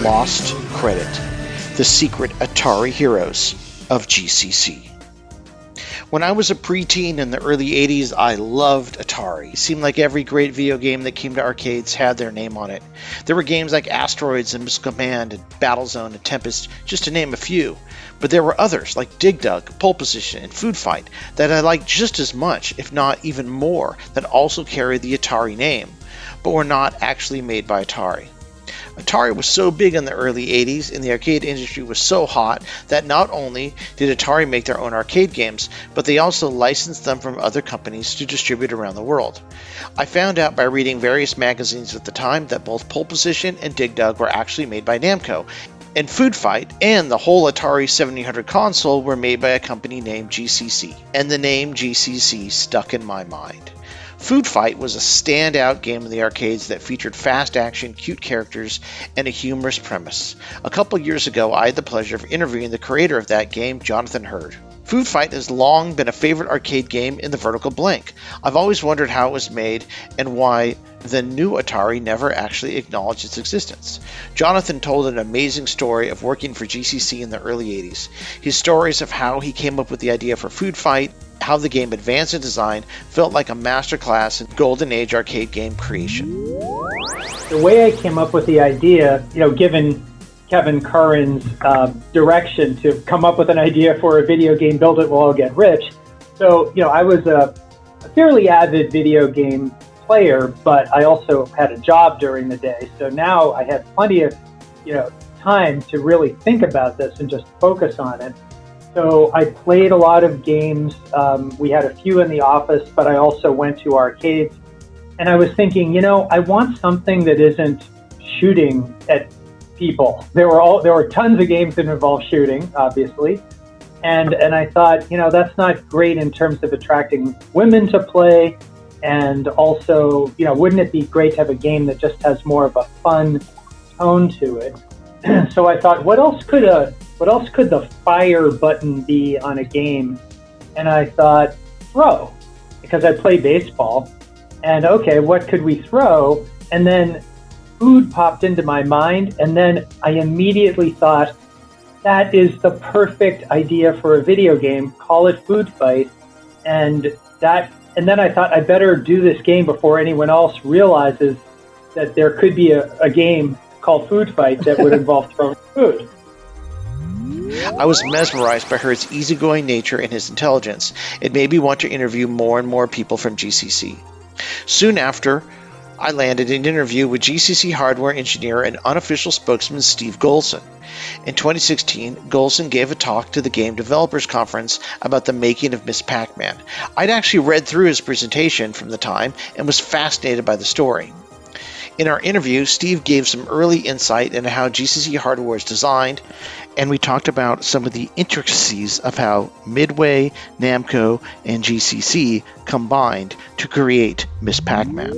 lost credit, the secret Atari heroes of GCC. When I was a preteen in the early 80s, I loved Atari. It seemed like every great video game that came to arcades had their name on it. There were games like Asteroids and Missile Command and Battlezone and Tempest, just to name a few. But there were others like Dig Dug, Pole Position, and Food Fight that I liked just as much, if not even more, that also carried the Atari name, but were not actually made by Atari. Atari was so big in the early 80s and the arcade industry was so hot that not only did Atari make their own arcade games, but they also licensed them from other companies to distribute around the world. I found out by reading various magazines at the time that both Pole Position and Dig Dug were actually made by Namco, and Food Fight and the whole Atari 7800 console were made by a company named GCC, and the name GCC stuck in my mind. Food Fight was a standout game in the arcades that featured fast action, cute characters, and a humorous premise. A couple years ago, I had the pleasure of interviewing the creator of that game, Jonathan Hurd. Food Fight has long been a favorite arcade game in the vertical blank. I've always wondered how it was made and why the new Atari never actually acknowledged its existence. Jonathan told an amazing story of working for GCC in the early 80s. His stories of how he came up with the idea for Food Fight, how the game advanced in design, felt like a masterclass in golden age arcade game creation. The way I came up with the idea, given Kevin Curran's direction to come up with an idea for a video game, build it, we'll all get rich. So, I was a fairly avid video game player, but I also had a job during the day. So now I had plenty of, time to really think about this and just focus on it. So I played a lot of games. We had a few in the office, but I also went to arcades. And I was thinking, I want something that isn't shooting at people. There were tons of games that involve shooting, obviously. And I thought, that's not great in terms of attracting women to play. And also, wouldn't it be great to have a game that just has more of a fun tone to it? So I thought, what else could the fire button be on a game? And I thought, throw, because I play baseball. And okay, what could we throw? And then food popped into my mind. And then I immediately thought, that is the perfect idea for a video game. Call it Food Fight. And then I thought, I better do this game before anyone else realizes that there could be a game called Food Fight that would involve throwing food. I was mesmerized by Hurd's easygoing nature and his intelligence. It made me want to interview more and more people from GCC. Soon after, I landed an interview with GCC hardware engineer and unofficial spokesman Steve Golson. In 2016, Golson gave a talk to the Game Developers Conference about the making of Miss Pac-Man. I'd actually read through his presentation from the time and was fascinated by the story. In our interview, Steve gave some early insight into how GCC hardware is designed, and we talked about some of the intricacies of how Midway, Namco, and GCC combined to create Miss Pac-Man.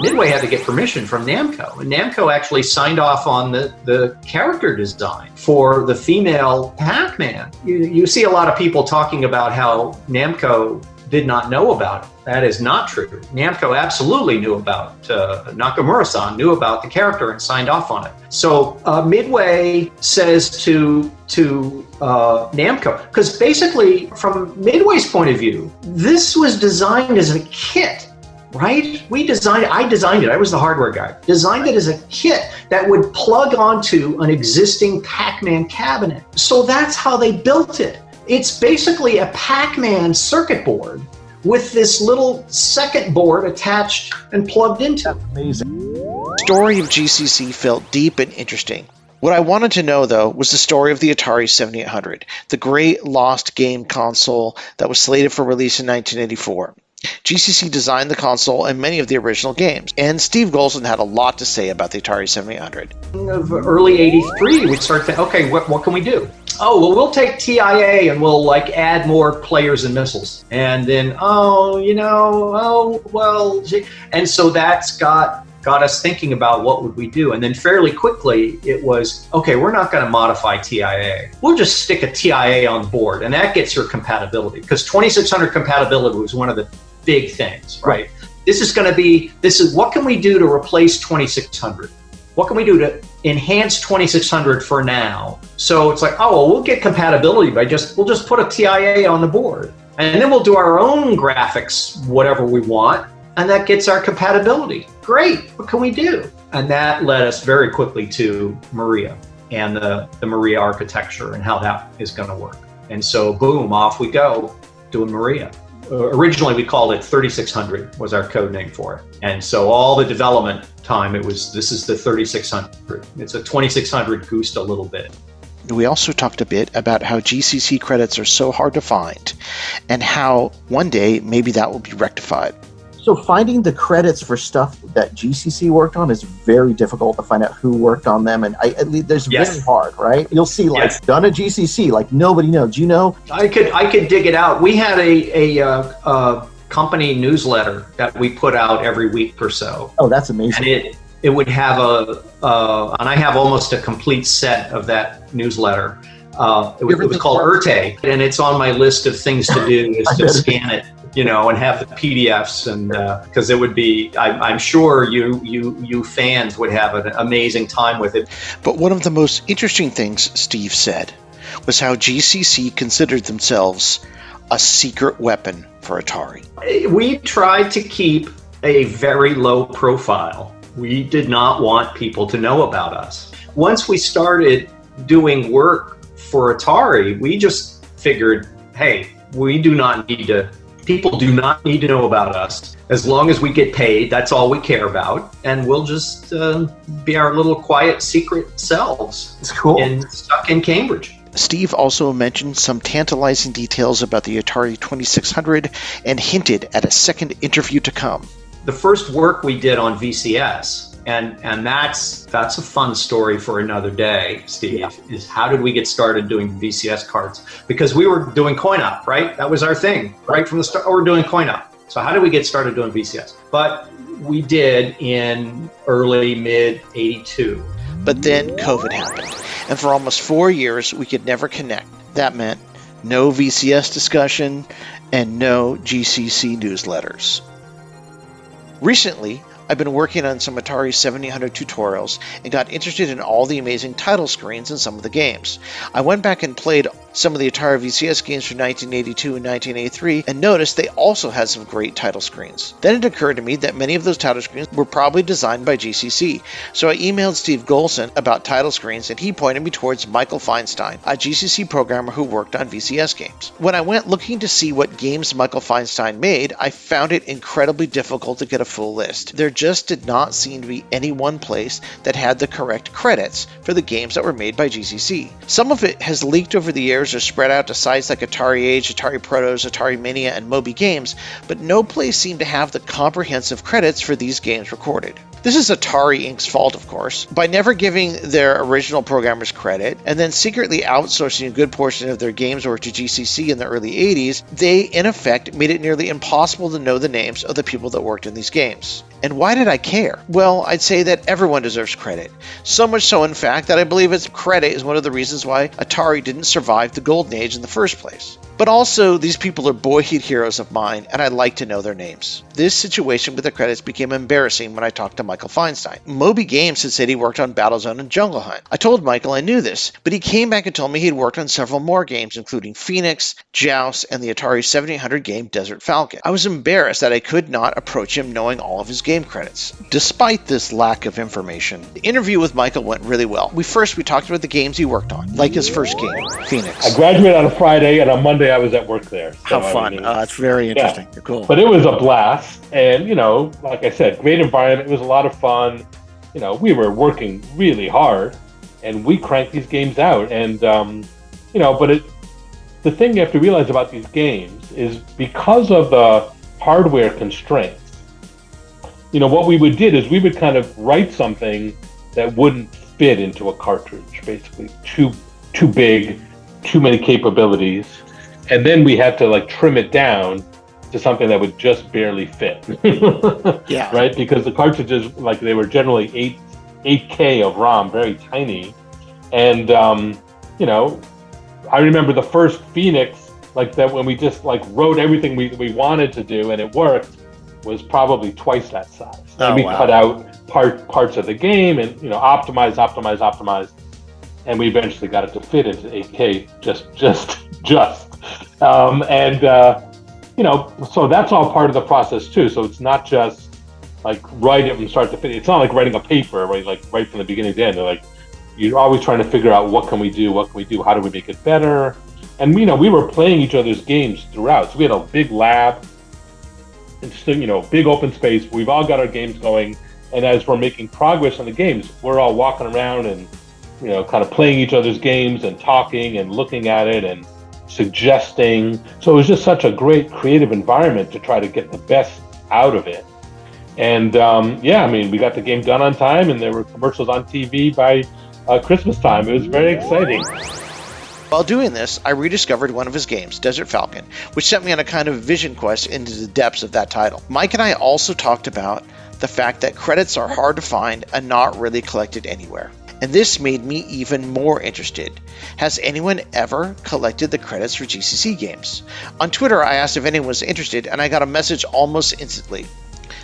Midway had to get permission from Namco, and Namco actually signed off on the character design for the female Pac-Man. You see a lot of people talking about how Namco did not know about it. That is not true. Namco absolutely knew about Nakamura-san knew about the character and signed off on it. So Midway says to Namco, because basically from Midway's point of view, this was designed as a kit, right? I designed it. I was the hardware guy. Designed it as a kit that would plug onto an existing Pac-Man cabinet. So that's how they built it. It's basically a Pac-Man circuit board with this little second board attached and plugged into. Amazing. The story of GCC felt deep and interesting. What I wanted to know, though, was the story of the Atari 7800, the great lost game console that was slated for release in 1984. GCC designed the console and many of the original games, and Steve Golson had a lot to say about the Atari 7800. Of early 83, we'd start thinking, okay, what can we do? Oh, well, we'll take TIA and we'll add more players and missiles. And then, and so that's got us thinking about what would we do. And then fairly quickly, it was, okay, we're not going to modify TIA. We'll just stick a TIA on board, and that gets your compatibility, because 2600 compatibility was one of the big things, right? This is what can we do to replace 2600? What can we do to enhanced 2600 for now. So it's like, oh, well, we'll get compatibility by we'll just put a TIA on the board. And then we'll do our own graphics, whatever we want. And that gets our compatibility. Great, what can we do? And that led us very quickly to Maria and the Maria architecture and how that is going to work. And so, boom, off we go doing Maria. Originally, we called it 3600 was our code name for it. And so all the development time, this is the 3600. It's a 2600 goosed a little bit. We also talked a bit about how GCC credits are so hard to find and how one day maybe that will be rectified. So finding the credits for stuff that GCC worked on is very difficult to find out who worked on them, and there's very hard, right? You'll see done at GCC, like nobody knows. You know, I could dig it out. We had a company newsletter that we put out every week or so. Oh, that's amazing! And it would have and I have almost a complete set of that newsletter. It was called Urte, and it's on my list of things to do is to scan it. And have the PDFs, and because it would be, I'm sure you fans would have an amazing time with it. But one of the most interesting things Steve said was how GCC considered themselves a secret weapon for Atari. We tried to keep a very low profile. We did not want people to know about us. Once we started doing work for Atari, we just figured, hey, people do not need to know about us. As long as we get paid, that's all we care about. And we'll just be our little quiet secret selves. It's cool. And stuck in Cambridge. Steve also mentioned some tantalizing details about the Atari 2600 and hinted at a second interview to come. The first work we did on VCS, and that's a fun story for another day, Steve, is how did we get started doing VCS cards? Because we were doing coin-op, right? That was our thing, right from the start. We're doing coin-op. So how did we get started doing VCS? But we did in mid 82. But then COVID happened, and for almost 4 years, we could never connect. That meant no VCS discussion and no GCC newsletters. Recently, I've been working on some Atari 7800 tutorials and got interested in all the amazing title screens in some of the games. I went back and played some of the Atari VCS games from 1982 and 1983 and noticed they also had some great title screens. Then it occurred to me that many of those title screens were probably designed by GCC, so I emailed Steve Golson about title screens and he pointed me towards Michael Feinstein, a GCC programmer who worked on VCS games. When I went looking to see what games Michael Feinstein made, I found it incredibly difficult to get a full list. There just did not seem to be any one place that had the correct credits for the games that were made by GCC. Some of it has leaked over the years or spread out to sites like Atari Age, Atari Protos, Atari Mania, and Moby Games, but no place seemed to have the comprehensive credits for these games recorded. This is Atari Inc.'s fault, of course. By never giving their original programmers credit, and then secretly outsourcing a good portion of their games work to GCC in the early 80s, they, in effect, made it nearly impossible to know the names of the people that worked in these games. And why did I care? Well, I'd say that everyone deserves credit. So much so, in fact, that I believe its credit is one of the reasons why Atari didn't survive the golden age in the first place. But also, these people are boyhood heroes of mine, and I'd like to know their names. This situation with the credits became embarrassing when I talked to Michael Feinstein. Moby Games had said he worked on Battlezone and Jungle Hunt. I told Michael I knew this, but he came back and told me he'd worked on several more games, including Phoenix, Joust, and the Atari 7800 game Desert Falcon. I was embarrassed that I could not approach him knowing all of his game credits. Despite this lack of information, the interview with Michael went really well. We talked about the games he worked on, like his first game, Phoenix. I graduated on a Friday, and on Monday I was at work there. So, how fun. That's very interesting. Yeah. Cool. But it was a blast. And, like I said, great environment. It was a lot of fun. We were working really hard, and we cranked these games out. And, but the thing you have to realize about these games is because of the hardware constraints, what we did is we would kind of write something that wouldn't fit into a cartridge, basically. Too big, too many capabilities. And then we had to trim it down to something that would just barely fit. Yeah. Right? Because the cartridges, they were generally 8K of ROM, very tiny. And, I remember the first Phoenix, that when we just wrote everything we wanted to do and it worked, was probably twice that size. And we cut out parts of the game and, optimize. And we eventually got it to fit into 8K just. So that's all part of the process too. So it's not just like write it from start to finish. It's not like writing a paper, right? Like right from the beginning to the end. They're like, you're always trying to figure out what can we do? How do we make it better? And we were playing each other's games throughout. So we had a big lab, and big open space. We've all got our games going, and as we're making progress on the games, we're all walking around and kind of playing each other's games and talking and looking at it and suggesting. So it was just such a great creative environment to try to get the best out of it. And we got the game done on time, and there were commercials on TV by Christmas time. It was very exciting. While doing this, I rediscovered one of his games, Desert Falcon, which sent me on a kind of vision quest into the depths of that title. Mike and I also talked about the fact that credits are hard to find and not really collected anywhere. And this made me even more interested. Has anyone ever collected the credits for GCC games? On Twitter, I asked if anyone was interested, and I got a message almost instantly.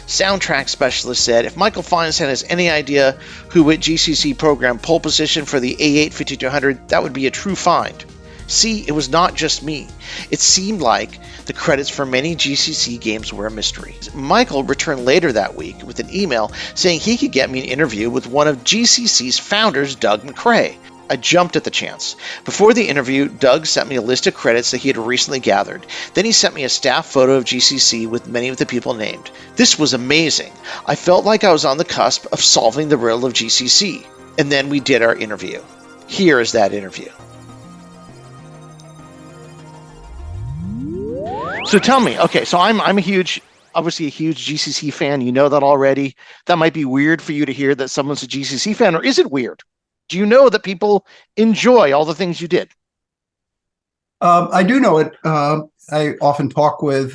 Soundtrack specialist said, if Michael Feinstein has any idea who at GCC programmed pole position for the A8 5200, that would be a true find. See, it was not just me. It seemed like the credits for many GCC games were a mystery. Michael returned later that week with an email saying he could get me an interview with one of GCC's founders, Doug Macrae. I jumped at the chance. Before the interview, Doug sent me a list of credits that he had recently gathered. Then he sent me a staff photo of GCC with many of the people named. This was amazing. I felt like I was on the cusp of solving the riddle of GCC. And then we did our interview. Here is that interview. So tell me, okay, so I'm obviously a huge GCC fan. You know that already. That might be weird for you to hear that someone's a GCC fan, or is it weird? Do you know that people enjoy all the things you did? I do know it. I often talk with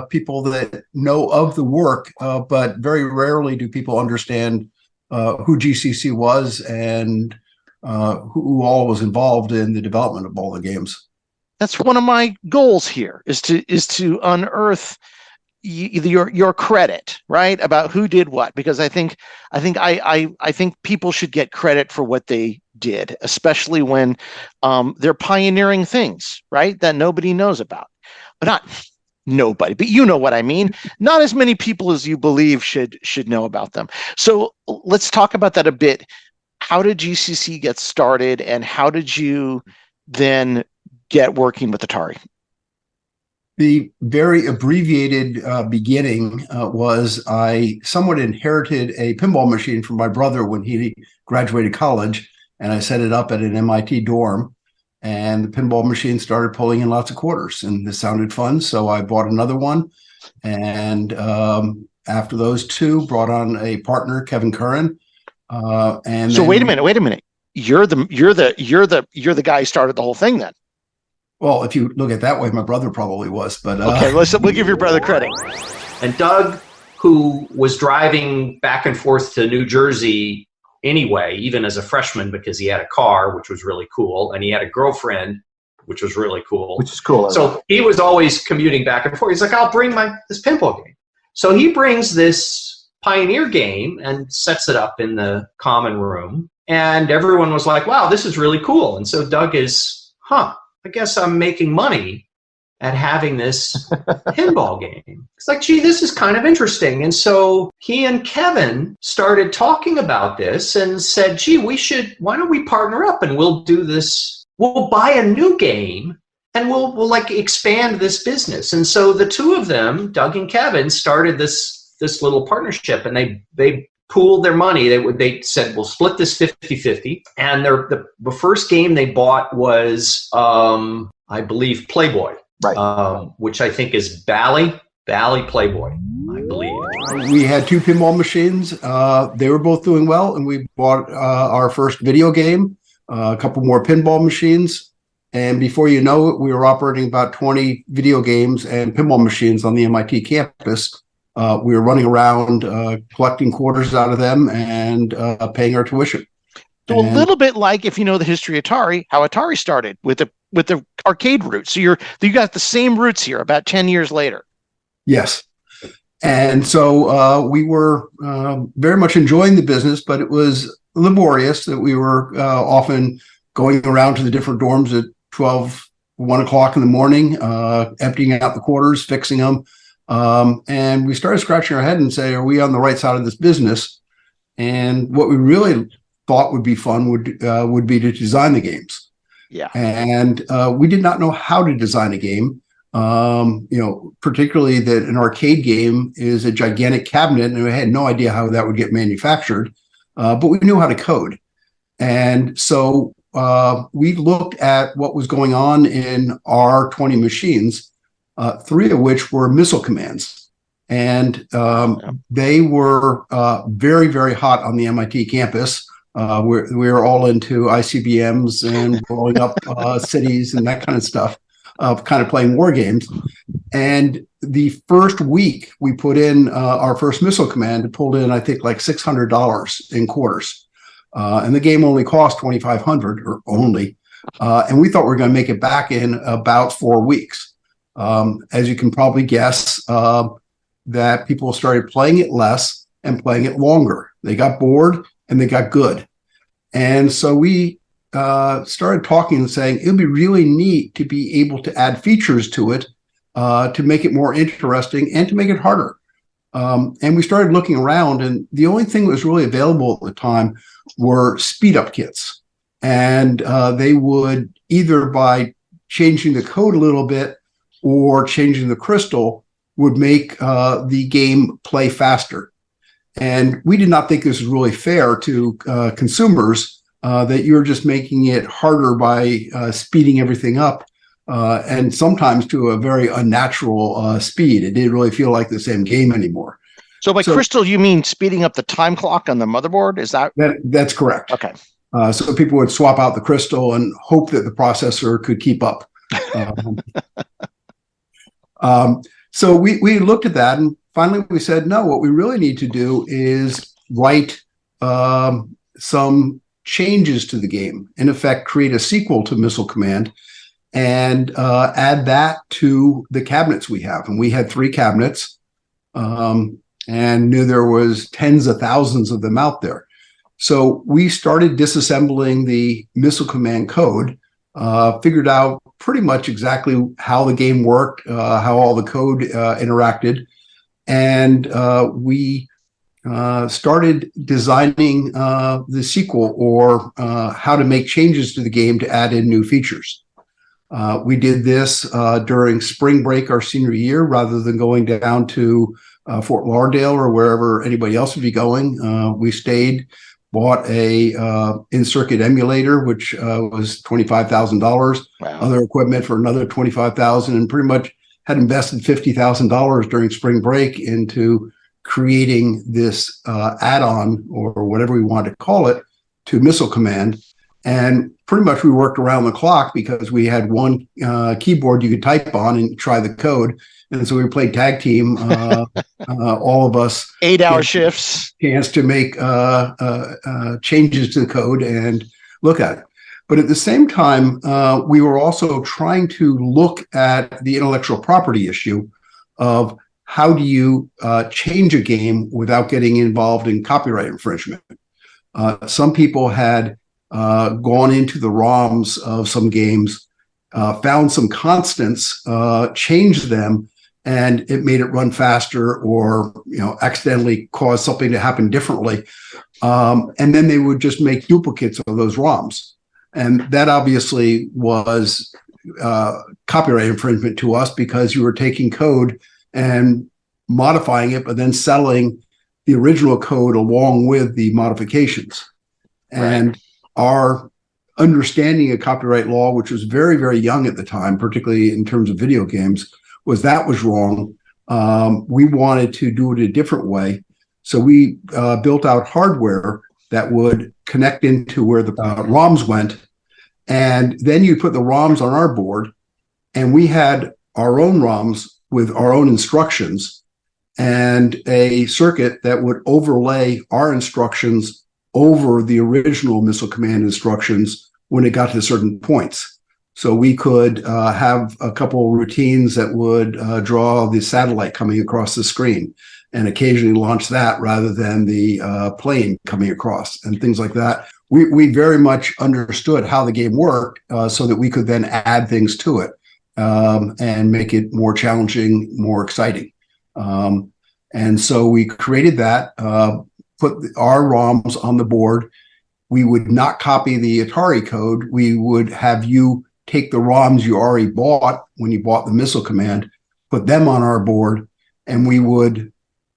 people that know of the work, but very rarely do people understand who GCC was and who all was involved in the development of all the games. That's one of my goals here, is to unearth your credit, right, about who did what, because I think people should get credit for what they did, especially when they're pioneering things, right, that nobody knows about. But not nobody, but you know what I mean. Not as many people as you believe should know about them. So let's talk about that a bit. How did GCC get started, and how did you then get working with Atari? The very abbreviated beginning was I somewhat inherited a pinball machine from my brother when he graduated college, and I set it up at an MIT dorm, and the pinball machine started pulling in lots of quarters, and this sounded fun, so I bought another one, and after those two, brought on a partner, Kevin Curran. And so wait a minute. You're the guy who started the whole thing then. Well, if you look at it that way, my brother probably was, but okay, we'll give your brother credit. And Doug, who was driving back and forth to New Jersey anyway, even as a freshman, because he had a car, which was really cool, and he had a girlfriend, which was really cool. Which is cool. So he was always commuting back and forth. He's like, I'll bring this pinball game. So he brings this Pioneer game and sets it up in the common room, and everyone was like, wow, this is really cool. And so Doug is, I guess I'm making money at having this pinball game. It's like, gee, this is kind of interesting. And so he and Kevin started talking about this and said, gee, why don't we partner up and we'll do this. We'll buy a new game and we'll like expand this business. And so the two of them, Doug and Kevin, started this little partnership, and they pooled their money. They said, we'll split this 50-50. And the first game they bought was, I believe, Playboy, right? Which I think is Bally Playboy, I believe. We had two pinball machines. They were both doing well, and we bought our first video game, a couple more pinball machines. And before you know it, we were operating about 20 video games and pinball machines on the MIT campus. We were running around collecting quarters out of them and paying our tuition. So a little bit like, if you know the history of Atari, how Atari started with the arcade roots. So you got the same roots here about 10 years later. Yes. And so we were very much enjoying the business, but it was laborious that we were often going around to the different dorms at 12, 1 o'clock in the morning, emptying out the quarters, fixing them. And we started scratching our head and say, are we on the right side of this business? And what we really thought would be fun would be to design the games. Yeah. And we did not know how to design a game. Particularly that an arcade game is a gigantic cabinet, and we had no idea how that would get manufactured, but we knew how to code. And so we looked at what was going on in our 20 machines, 3 of which were missile commands. And they were very, very hot on the MIT campus. We were all into ICBMs and blowing up cities and that kind of stuff. Of kind of playing war games. And the first week we put in our first missile command, it pulled in, I think, like $600 in quarters. And the game only cost $2,500 or only. And we thought we were going to make it back in about 4 weeks. As you can probably guess, that people started playing it less and playing it longer. They got bored and they got good. And so we started talking and saying it would be really neat to be able to add features to it to make it more interesting and to make it harder. And we started looking around, and the only thing that was really available at the time were speed up kits. And they would either by changing the code a little bit or changing the crystal would make the game play faster. And we did not think this was really fair to consumers. That you're just making it harder by speeding everything up, and sometimes to a very unnatural speed. It didn't really feel like the same game anymore. So by crystal, you mean speeding up the time clock on the motherboard? Is that's correct? Okay. So people would swap out the crystal and hope that the processor could keep up. So we looked at that, and finally we said, no, what we really need to do is write some changes to the game, in effect, create a sequel to Missile Command and add that to the cabinets we have. And we had 3 cabinets and knew there was tens of thousands of them out there. So we started disassembling the Missile Command code, figured out pretty much exactly how the game worked, how all the code interacted. And we started designing the sequel, or how to make changes to the game to add in new features. We did this during spring break our senior year, rather than going down to Fort Lauderdale or wherever anybody else would be going. We stayed, bought a in-circuit emulator, which was $25,000, other equipment for another $25,000, and pretty much had invested $50,000 during spring break into creating this add-on, or whatever we want to call it, to Missile Command. And pretty much we worked around the clock because we had one keyboard you could type on and try the code. And so we played tag team, all of us. 8-hour shifts. Chance to make changes to the code and look at it. But at the same time, we were also trying to look at the intellectual property issue of how do you change a game without getting involved in copyright infringement. Some people had gone into the ROMs of some games, found some constants, changed them, and it made it run faster, or accidentally caused something to happen differently. And then they would just make duplicates of those ROMs. And that obviously was copyright infringement to us, because you were taking code and modifying it, but then selling the original code along with the modifications. And our understanding of copyright law, which was very, very young at the time, particularly in terms of video games, was wrong. We wanted to do it a different way. So we built out hardware that would connect into where the ROMs went. And then you put the ROMs on our board, and we had our own ROMs with our own instructions and a circuit that would overlay our instructions over the original Missile Command instructions when it got to certain points. So we could have a couple routines that would draw the satellite coming across the screen and occasionally launch that rather than the plane coming across and things like that. We very much understood how the game worked so that we could then add things to it and make it more challenging, more exciting. And so we created that, put our ROMs on the board. We would not copy the Atari code. We would have you take the ROMs you already bought when you bought the missile command, put them on our board, and we would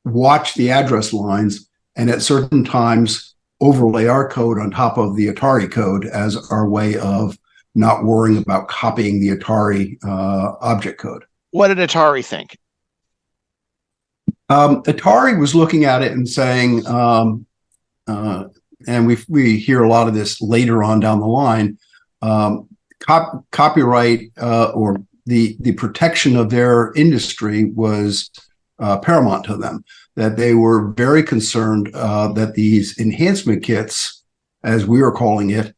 watch the address lines and at certain times overlay our code on top of the Atari code as our way of not worrying about copying the Atari object code. What did Atari think? Atari was looking at it and saying, and we hear a lot of this later on down the line, copyright or the protection of their industry was paramount to them, that they were very concerned that these enhancement kits, as we were calling it,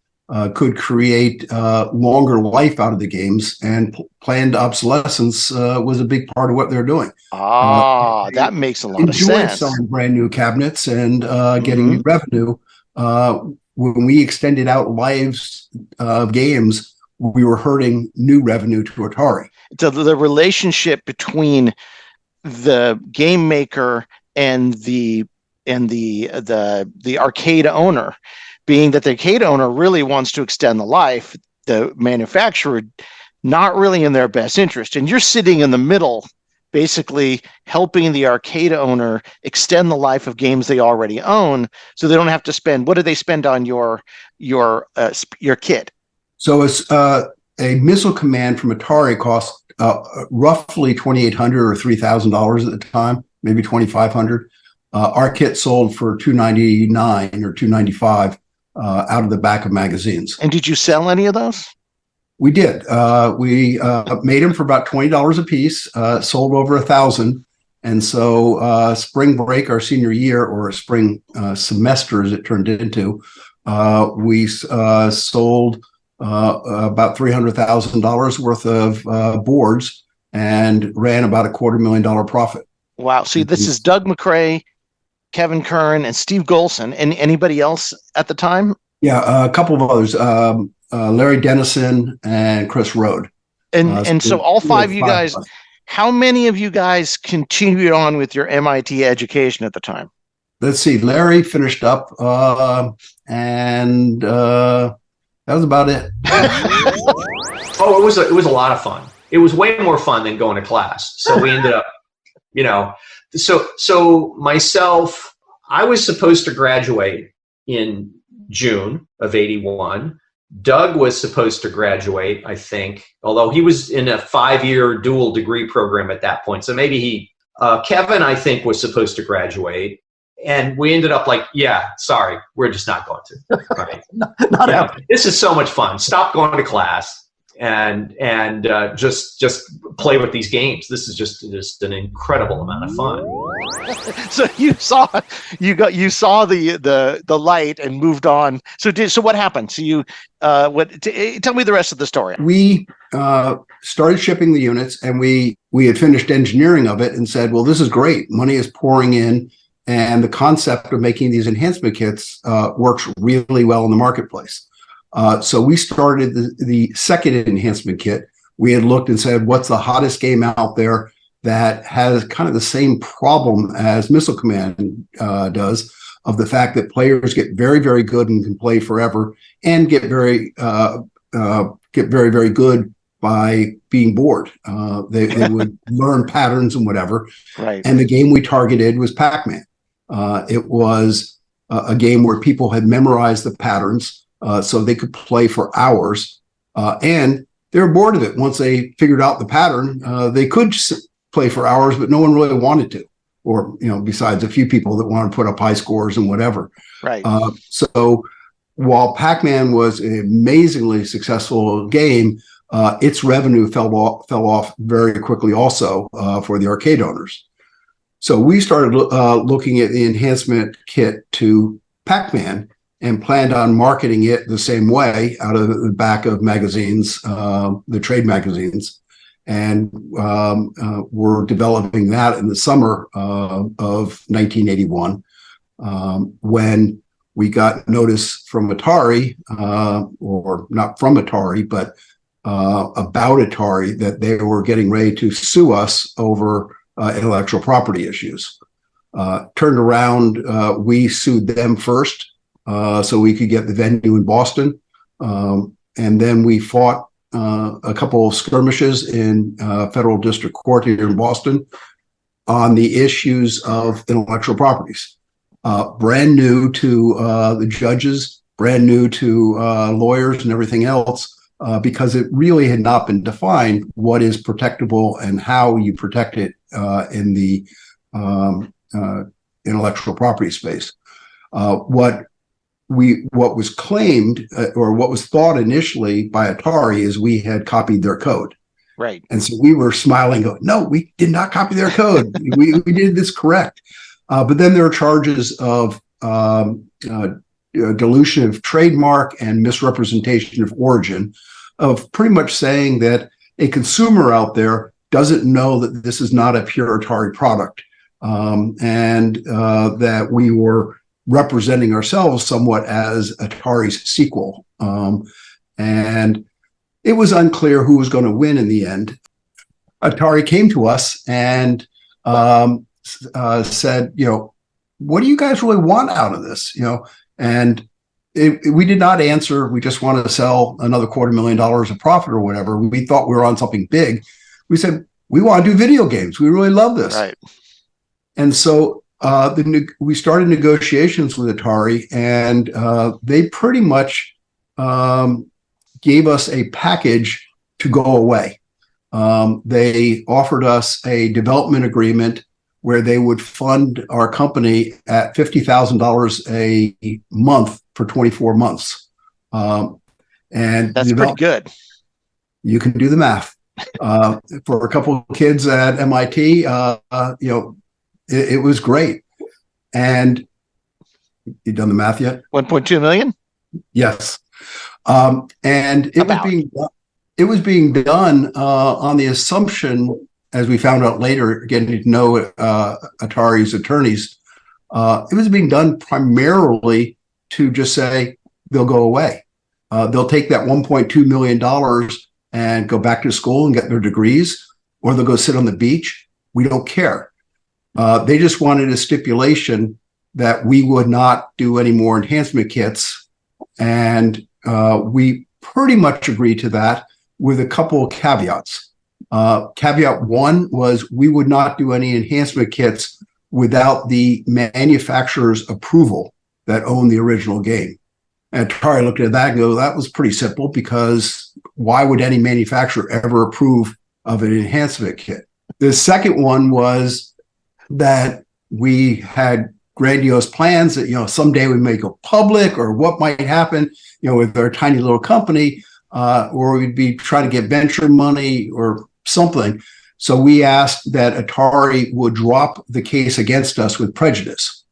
could create longer life out of the games, and planned obsolescence was a big part of what they're doing. That makes a lot of sense. Selling brand new cabinets and getting new revenue. When we extended out lives of games, we were hurting new revenue to Atari. The relationship between the game maker and the arcade owner, being that the arcade owner really wants to extend the life, the manufacturer not really in their best interest, and you're sitting in the middle, basically helping the arcade owner extend the life of games they already own, so they don't have to spend. What do they spend on your kit? So it's a missile command from Atari cost roughly $2,800 or $3,000 at the time, maybe $2,500. Our kit sold for $299 or $295 out of the back of magazines. And did you sell any of those? We did. We made them for about $20 a piece. Sold over 1,000. And so spring break, our senior year, or spring semester, as it turned into, we sold about $300,000 worth of boards and ran about $250,000 profit. Wow. See, this is Doug Macrae, Kevin Curran, and Steve Golson. And anybody else at the time? Yeah, a couple of others. Larry Dennison and Chris Rode. So all five of you guys, how many of you guys continued on with your MIT education at the time? Let's see. Larry finished up, and that was about it. Oh, it was a lot of fun. It was way more fun than going to class. So we ended up, so myself, I was supposed to graduate in June of '81. Doug was supposed to graduate, I think, although he was in a 5-year dual degree program at that point. So maybe Kevin, I think, was supposed to graduate. And we ended up like, yeah, sorry, we're just not going to. Right? not happening. This is so much fun. Stop going to class and just play with these games. This is just an incredible amount of fun. So you saw the light and moved on. So what happened? So you tell me the rest of the story. We started shipping the units, and we had finished engineering of it and said, well, this is great. Money is pouring in, and the concept of making these enhancement kits works really well in the marketplace. So we started the second enhancement kit. We had looked and said, what's the hottest game out there that has kind of the same problem as Missile Command does, of the fact that players get very, very good and can play forever, and get very, very good by being bored. They would learn patterns and whatever. Right. And the game we targeted was Pac-Man. It was a game where people had memorized the patterns, so they could play for hours, and they were bored of it. Once they figured out the pattern, they could just play for hours, but no one really wanted to, or besides a few people that want to put up high scores and whatever. Right. So while Pac-Man was an amazingly successful game, its revenue fell off very quickly also for the arcade owners. So we started looking at the enhancement kit to Pac-Man and planned on marketing it the same way out of the back of magazines, the trade magazines. And we're developing that in the summer of 1981 when we got notice from Atari, or not from Atari, but about Atari, that they were getting ready to sue us over intellectual property issues. Turned around, we sued them first so we could get the venue in Boston. And then we fought a couple of skirmishes in federal district court here in Boston on the issues of intellectual properties. Brand new to the judges, brand new to lawyers and everything else, because it really had not been defined what is protectable and how you protect it in the intellectual property space. What was claimed or what was thought initially by Atari is we had copied their code. Right. And so we were smiling, going, no, we did not copy their code. we did this correct. But then there are charges of dilution of trademark and misrepresentation of origin, of pretty much saying that a consumer out there doesn't know that this is not a pure Atari product, and that we were representing ourselves somewhat as Atari's sequel. And it was unclear who was going to win in the end. Atari came to us and said, what do you guys really want out of this? And we did not answer. We just wanted to sell another $250,000 of profit or whatever. We thought we were on something big. We said, we want to do video games. We really love this. Right. And so we started negotiations with Atari, and they pretty much gave us a package to go away. They offered us a development agreement where they would fund our company at $50,000 a month for 24 months. And that's pretty good. You can do the math. For a couple of kids at MIT, it was great. And you done the math yet? 1.2 million? Yes. And it was being done on the assumption, as we found out later, getting to know Atari's attorneys, it was being done primarily to just say they'll go away. They'll take that $1.2 million and go back to school and get their degrees, or they'll go sit on the beach. We don't care. They just wanted a stipulation that we would not do any more enhancement kits. And we pretty much agreed to that with a couple of caveats. Caveat one was we would not do any enhancement kits without the manufacturer's approval that owned the original game. And Atari looked at that and go, that was pretty simple, because why would any manufacturer ever approve of an enhancement kit? The second one was that we had grandiose plans that, someday we may go public, or what might happen, with our tiny little company, or we'd be trying to get venture money or something. So we asked that Atari would drop the case against us with prejudice,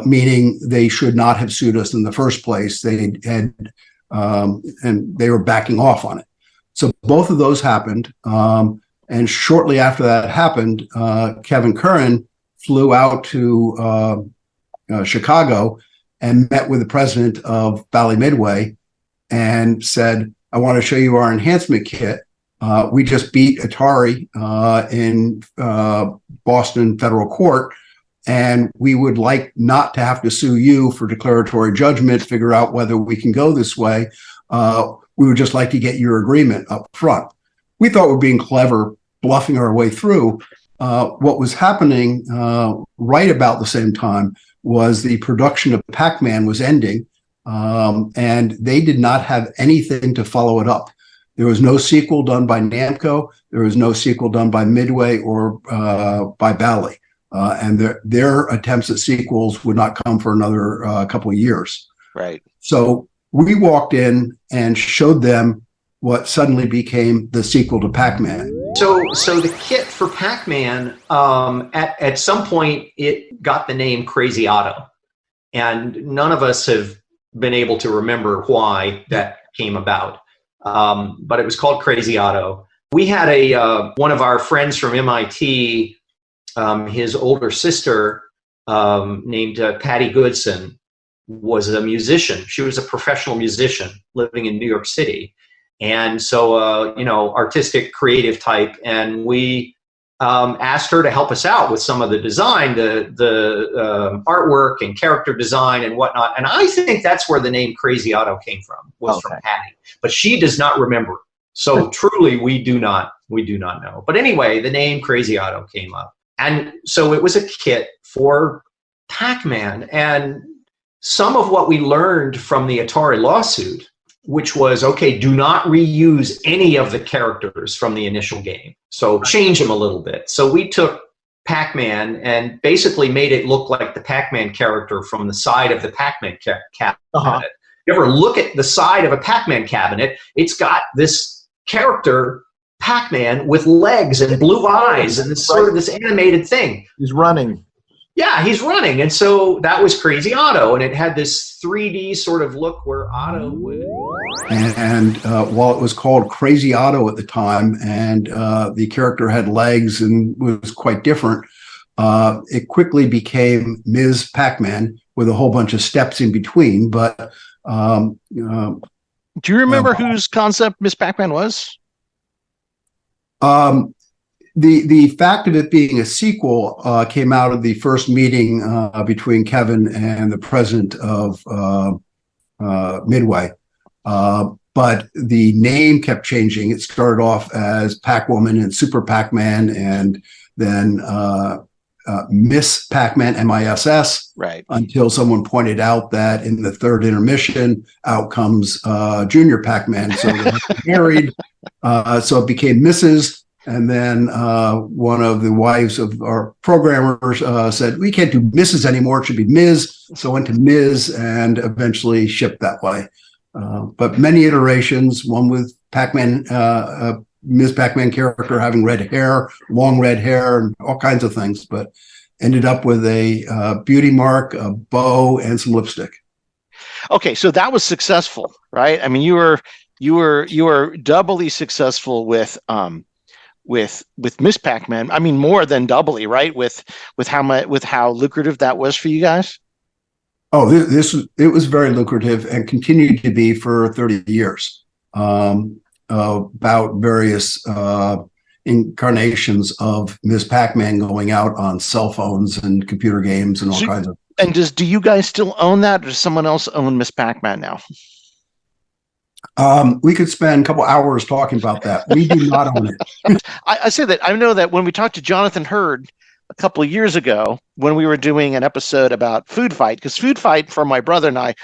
meaning they should not have sued us in the first place. They had, and they were backing off on it. So both of those happened. And shortly after that happened, Kevin Curran flew out to Chicago and met with the president of Bally Midway and said, I want to show you our enhancement kit. We just beat Atari in Boston federal court, and we would like not to have to sue you for declaratory judgment, figure out whether we can go this way. We would just like to get your agreement up front. We thought we were being clever, bluffing our way through. What was happening right about the same time was the production of Pac-Man was ending, and they did not have anything to follow it up. There was no sequel done by Namco. There was no sequel done by Midway or by Bally. And their attempts at sequels would not come for another couple of years. Right. So we walked in and showed them what suddenly became the sequel to Pac-Man. So the kit for Pac-Man, at some point, it got the name Crazy Otto. And none of us have been able to remember why that came about. But it was called Crazy Otto. We had one of our friends from MIT, his older sister named Patty Goodson, was a musician. She was a professional musician living in New York City. And so, artistic, creative type. And we asked her to help us out with some of the design, the artwork and character design and whatnot. And I think that's where the name Crazy Otto came from, was from Patty. But she does not remember. So truly, we do not know. But anyway, the name Crazy Otto came up. And so it was a kit for Pac-Man. And some of what we learned from the Atari lawsuit, which was, okay, do not reuse any of the characters from the initial game. So change them a little bit. So we took Pac-Man and basically made it look like the Pac-Man character from the side of the Pac-Man cabinet. You ever look at the side of a Pac-Man cabinet, it's got this character, Pac-Man, with legs and blue eyes and this sort of this animated thing. He's running. Yeah, he's running. And so that was Crazy Otto. And it had this 3D sort of look where Otto would. And while it was called Crazy Otto at the time, and the character had legs and was quite different, it quickly became Ms. Pac-Man with a whole bunch of steps in between. But do you remember whose concept Ms. Pac-Man was? The fact of it being a sequel came out of the first meeting between Kevin and the president of Midway. But the name kept changing. It started off as Pac-Woman and Super Pac-Man, and then Miss Pac-Man, MISS, right? Until someone pointed out that in the third intermission, out comes Junior Pac-Man. So they got married. So it became Mrs. And then one of the wives of our programmers said, we can't do Mrs. anymore. It should be Ms. So went to Ms. and eventually shipped that way. But many iterations, one with Pac-Man, Ms. Pac-Man character having red hair, long red hair, and all kinds of things, but ended up with a beauty mark, a bow, and some lipstick. Okay, so that was successful, right? I mean, you were doubly successful with Miss Pac-Man. I mean, more than doubly, right? With how lucrative that was for you guys. Oh, it was very lucrative and continued to be for 30 years. About various incarnations of Ms. Pac-Man going out on cell phones and computer games and all kinds of. And do you guys still own that, or does someone else own Ms. Pac-Man now? We could spend a couple hours talking about that. We do not own it. I say that I know that when we talked to Jonathan Hurd a couple of years ago, when we were doing an episode about Food Fight, because Food Fight for my brother and I,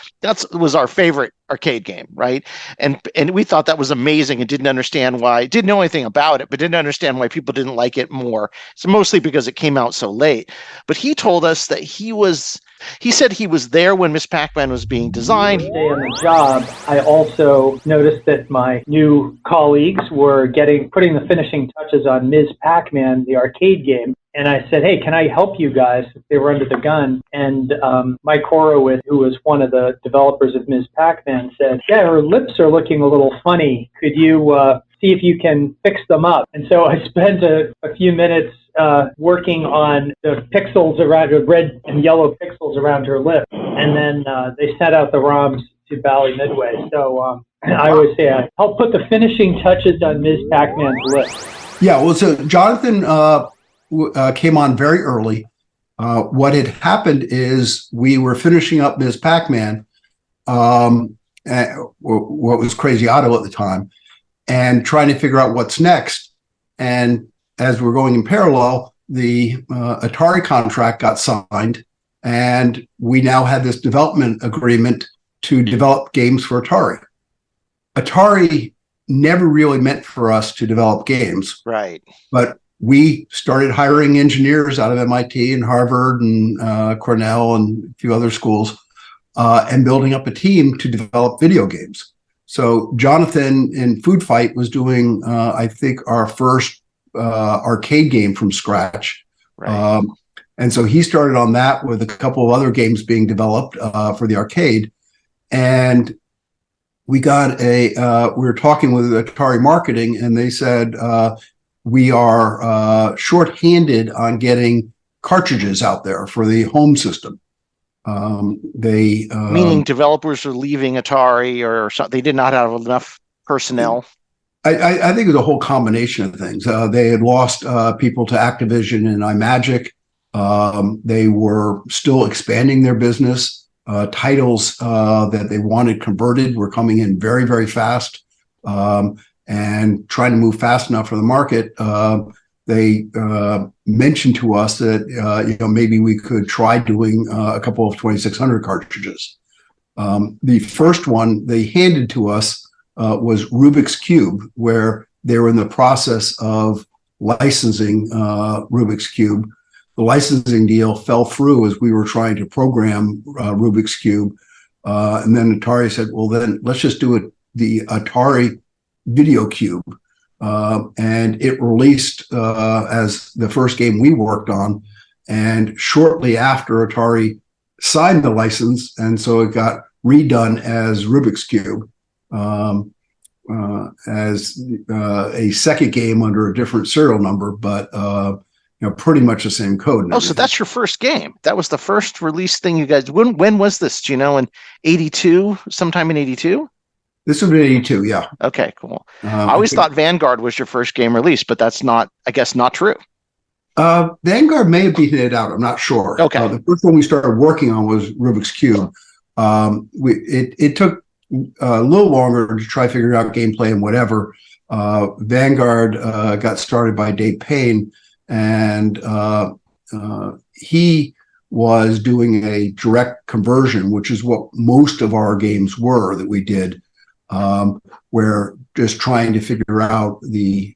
was our favorite arcade game, right? And we thought that was amazing and didn't understand why, didn't know anything about it, but didn't understand why people didn't like it more. So mostly because it came out so late. But he told us that he said he was there when Miss Pac-Man was being designed. Day on the job, I also noticed that my new colleagues were putting the finishing touches on Ms. Pac-Man, the arcade game. And I said, hey, can I help you guys? They were under the gun. And Mike Horowitz, who was one of the developers of Ms. Pac-Man, said, yeah, her lips are looking a little funny. Could you see if you can fix them up? And so I spent a few minutes working on the pixels around the red and yellow pixels around her lip. And then they sent out the ROMs to Bally Midway. So I always say I helped put the finishing touches on Ms. Pac-Man's lip. Yeah, well, so Jonathan came on very early. What had happened is we were finishing up Ms. Pac-Man, what was Crazy Otto at the time, and trying to figure out what's next. And as we're going in parallel, the Atari contract got signed, and we now had this development agreement to develop games for Atari. Atari never really meant for us to develop games. Right. But we started hiring engineers out of MIT and Harvard and Cornell and a few other schools, and building up a team to develop video games. So Jonathan in Food Fight was doing, I think, our first arcade game from scratch. Right. And so he started on that with a couple of other games being developed for the arcade. And we got we were talking with Atari marketing, and they said, we are shorthanded on getting cartridges out there for the home system. Meaning developers are leaving Atari, or something. They did not have enough personnel. I think it was a whole combination of things. They had lost people to Activision and iMagic. They were still expanding their business. Titles that they wanted converted were coming in very, very fast, and trying to move fast enough for the market. They mentioned to us that maybe we could try doing a couple of 2600 cartridges. The first one they handed to us was Rubik's Cube, where they were in the process of licensing Rubik's Cube. The licensing deal fell through as we were trying to program Rubik's Cube. And then Atari said, well, then let's just do it, the Atari Video Cube. And it released as the first game we worked on. And shortly after, Atari signed the license, and so it got redone as Rubik's Cube, as a second game under a different serial number, but pretty much the same code. Oh, so that's your first game. That was the first release thing you guys. When was this? Do you know? In 82, sometime in 82. This would be 82, yeah. Okay, cool. I always thought Vanguard was your first game release, but that's not, I guess, not true. Vanguard may have beaten it out. I'm not sure. Okay. The first one we started working on was Rubik's Cube. It took a little longer to try figuring out gameplay and whatever. Vanguard got started by Dave Payne, and he was doing a direct conversion, which is what most of our games were that we did. We're just trying to figure out the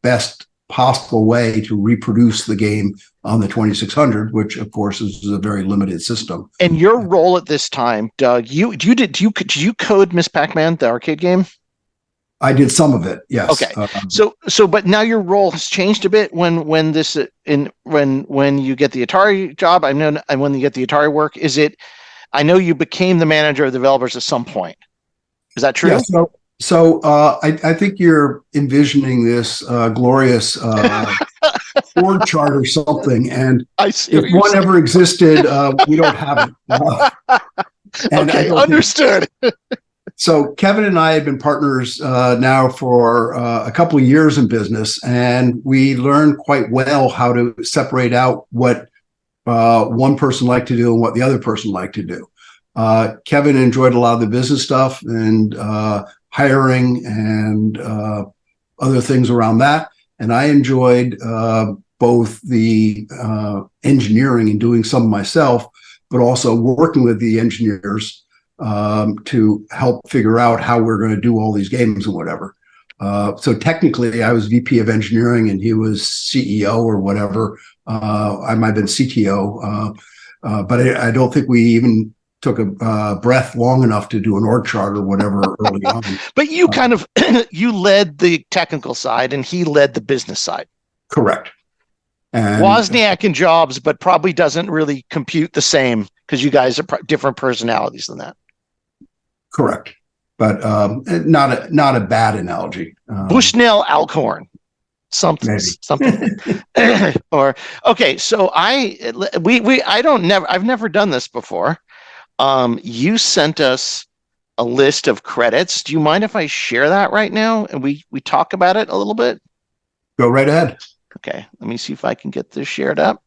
best possible way to reproduce the game on the 2600, which of course is a very limited system. And your role at this time, Doug, did you code Miss Pac-Man, the arcade game? I did some of it, yes. Okay, but now your role has changed a bit when you get the Atari job. I know, and when you get the Atari work, I know you became the manager of the developers at some point. Is that true? Yeah, so I think you're envisioning this glorious org chart or something, and if one ever existed, we don't have it. Okay, understood. So Kevin and I have been partners now for a couple of years in business, and we learned quite well how to separate out what one person liked to do and what the other person liked to do. Kevin enjoyed a lot of the business stuff and hiring and other things around that. And I enjoyed both the engineering and doing some myself, but also working with the engineers to help figure out how we're going to do all these games and whatever. So technically, I was VP of engineering and he was CEO or whatever. I might have been CTO, but I don't think we even took a breath long enough to do an org chart or whatever early on. But you kind of, you led the technical side and he led the business side. Correct. And Wozniak in Jobs, but probably doesn't really compute the same because you guys are different personalities than that. Correct. But not a bad analogy. Bushnell Alcorn. Something. Or okay, so I've never done this before. You sent us a list of credits. Do you mind if I share that right now and we talk about it a little bit? Go right ahead. Okay, let me see if I can get this shared up.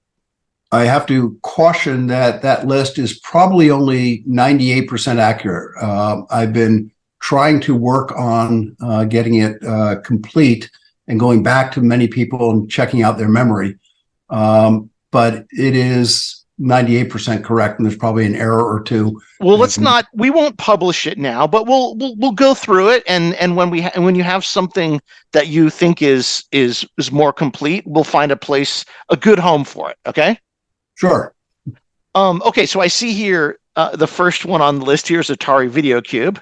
I have to caution that list is probably only 98% accurate. I've been trying to work on getting it complete and going back to many people and checking out their memory. But it is 98% correct, and there's probably an error or two. Well, we won't publish it now, but we'll go through it, and when you have something that you think is more complete, we'll find a good home for it. Okay. Sure. Okay, so I see here the first one on the list here is Atari Video Cube.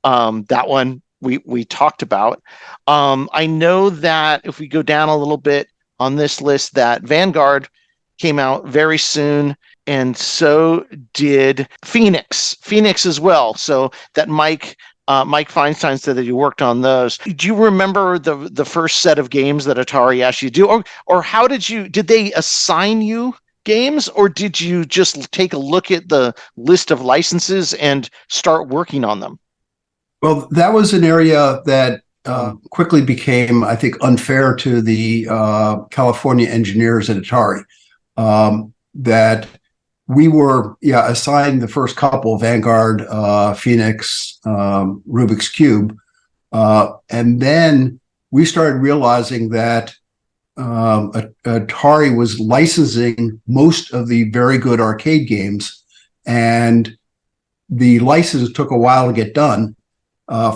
That one we talked about. I know that if we go down a little bit on this list, that Vanguard came out very soon, and so did Phoenix as well. So that Mike Feinstein said that you worked on those. Do you remember the first set of games that Atari asked you to do, or how did they assign you games, or did you just take a look at the list of licenses and start working on them? Well, that was an area that quickly became, I think, unfair to the California engineers at Atari. That we were assigned the first couple, Vanguard, Phoenix, Rubik's Cube, and then we started realizing that Atari was licensing most of the very good arcade games, and the license took a while to get done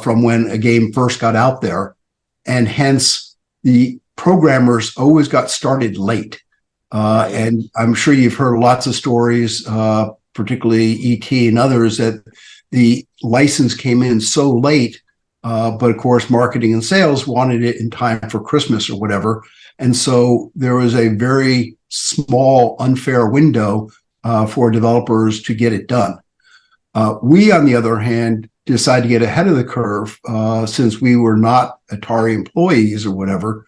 from when a game first got out there, and hence the programmers always got started late. And I'm sure you've heard lots of stories, particularly E.T. and others, that the license came in so late, but of course, marketing and sales wanted it in time for Christmas or whatever. And so there was a very small, unfair window for developers to get it done. We, on the other hand, decided to get ahead of the curve since we were not Atari employees or whatever,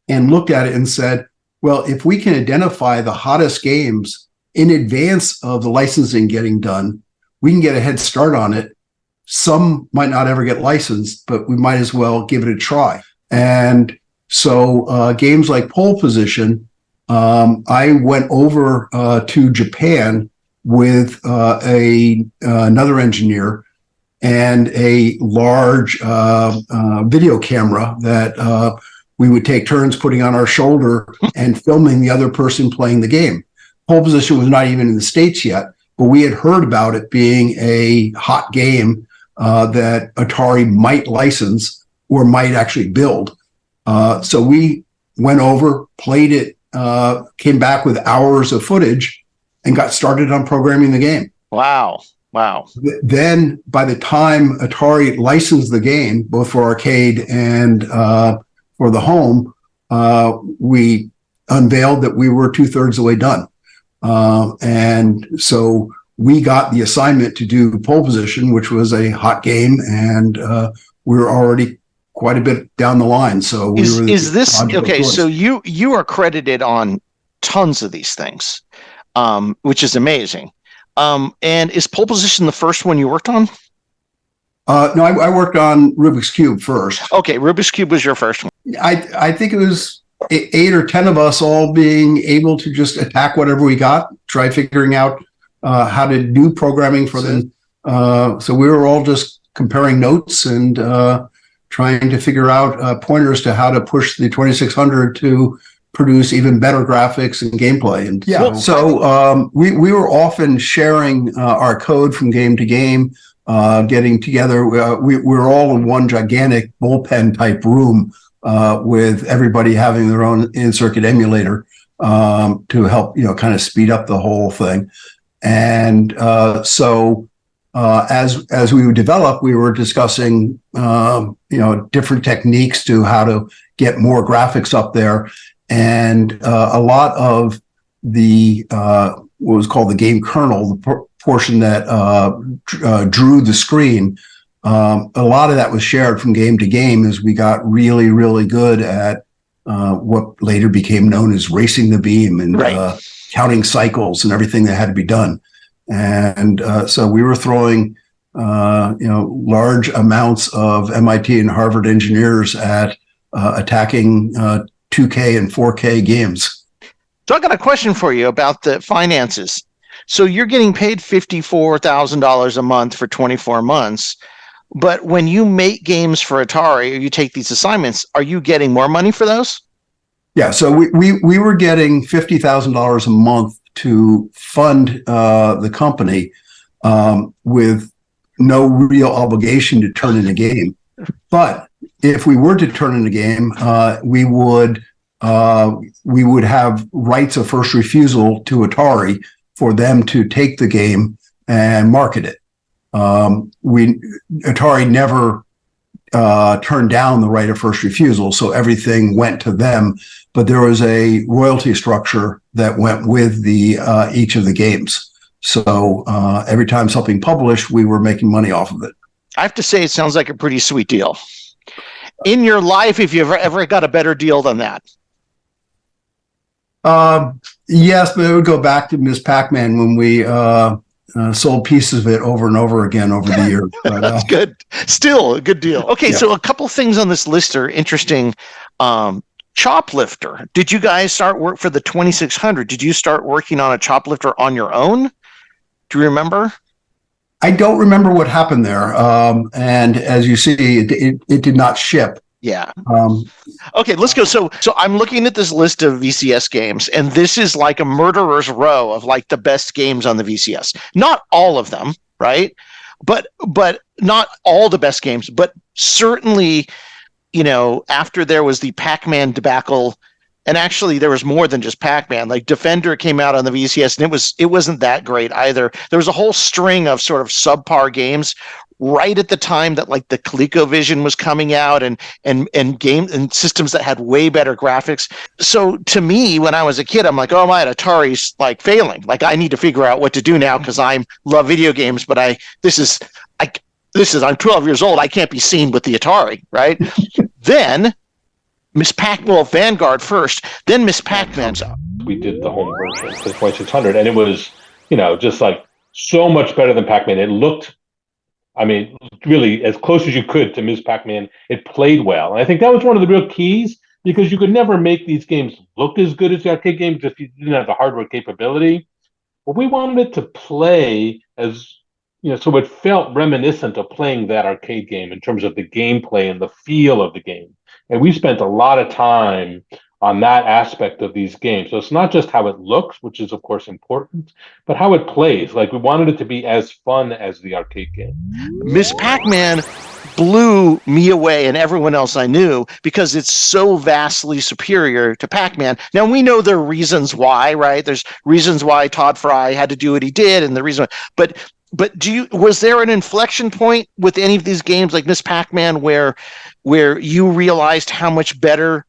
and looked at it and said, well, if we can identify the hottest games in advance of the licensing getting done, we can get a head start on it. Some might not ever get licensed, but we might as well give it a try. And so games like Pole Position, I went over to Japan with another engineer and a large video camera that we would take turns putting on our shoulder and filming the other person playing the game. Pole Position was not even in the States yet, but we had heard about it being a hot game that Atari might license or might actually build. So we went over, played it, came back with hours of footage, and got started on programming the game. Wow. Then by the time Atari licensed the game, both for arcade and for the home, we unveiled that we were 2/3 of the way done. And so we got the assignment to do Pole Position, which was a hot game, and we were already quite a bit down the line. So is this okay? So you are credited on tons of these things, which is amazing. And is Pole Position the first one you worked on? No, I worked on Rubik's Cube first. Okay, Rubik's Cube was your first one. I think it was 8 or 10 of us all being able to just attack whatever we got, try figuring out how to do programming for them. So we were all just comparing notes and trying to figure out pointers to how to push the 2600 to produce even better graphics and gameplay. And we were often sharing our code from game to game, getting together. We were all in one gigantic bullpen type room with everybody having their own in-circuit emulator to help, kind of speed up the whole thing. And so as we would develop, we were discussing, different techniques to how to get more graphics up there. And a lot of the what was called the game kernel, the portion that drew the screen, a lot of that was shared from game to game as we got really, really good at what later became known as racing the beam and counting cycles and everything that had to be done. And so we were throwing, large amounts of MIT and Harvard engineers at attacking 2K and 4K games. So I got a question for you about the finances. So you're getting paid $54,000 a month for 24 months, but when you make games for Atari or you take these assignments, are you getting more money for those? Yeah, so we were getting $50,000 a month to fund the company with no real obligation to turn in a game. But if we were to turn in a game, we would have rights of first refusal to Atari for them to take the game and market it. Atari never turned down the right of first refusal, so everything went to them. But there was a royalty structure that went with the each of the games. So every time something published, we were making money off of it. I have to say, it sounds like a pretty sweet deal. In your life, if you've ever got a better deal than that? Yes, but it would go back to Ms. Pac-Man when we sold pieces of it over and over again over the years. But, that's good. Still a good deal. Okay, yeah. So a couple things on this list are interesting. Choplifter. Did you guys start work for the 2600? Did you start working on a choplifter on your own? Do you remember? I don't remember what happened there. And as you see, it did not ship. Yeah. Okay, let's go. So I'm looking at this list of VCS games, and this is like a murderer's row of like the best games on the VCS. Not all of them, right? But not all the best games, but certainly, after there was the Pac-Man debacle, and actually there was more than just Pac-Man. Like Defender came out on the VCS, and it wasn't that great either. There was a whole string of sort of subpar games right at the time that like the ColecoVision was coming out and game and systems that had way better graphics. So to me, when I was a kid, I'm like, oh my, Atari's like failing. Like I need to figure out what to do now because I love video games, but I'm 12 years old. I can't be seen with the Atari, right? Then Miss Vanguard first, then Miss Pac-Man's out. We did the home version, the 2600, and it was, just like so much better than Pac-Man. It looked, really as close as you could to Ms. Pac-Man. It played well. And I think that was one of the real keys, because you could never make these games look as good as the arcade games if you didn't have the hardware capability. But we wanted it to play as, so it felt reminiscent of playing that arcade game in terms of the gameplay and the feel of the game. And we spent a lot of time on that aspect of these games. So it's not just how it looks, which is, of course, important, but how it plays. Like, we wanted it to be as fun as the arcade game. Miss Pac-Man blew me away and everyone else I knew because it's so vastly superior to Pac-Man. Now, we know there are reasons why, right? There's reasons why Todd Fry had to do what he did, and the reason why. But was there an inflection point with any of these games like Miss Pac-Man where you realized how much better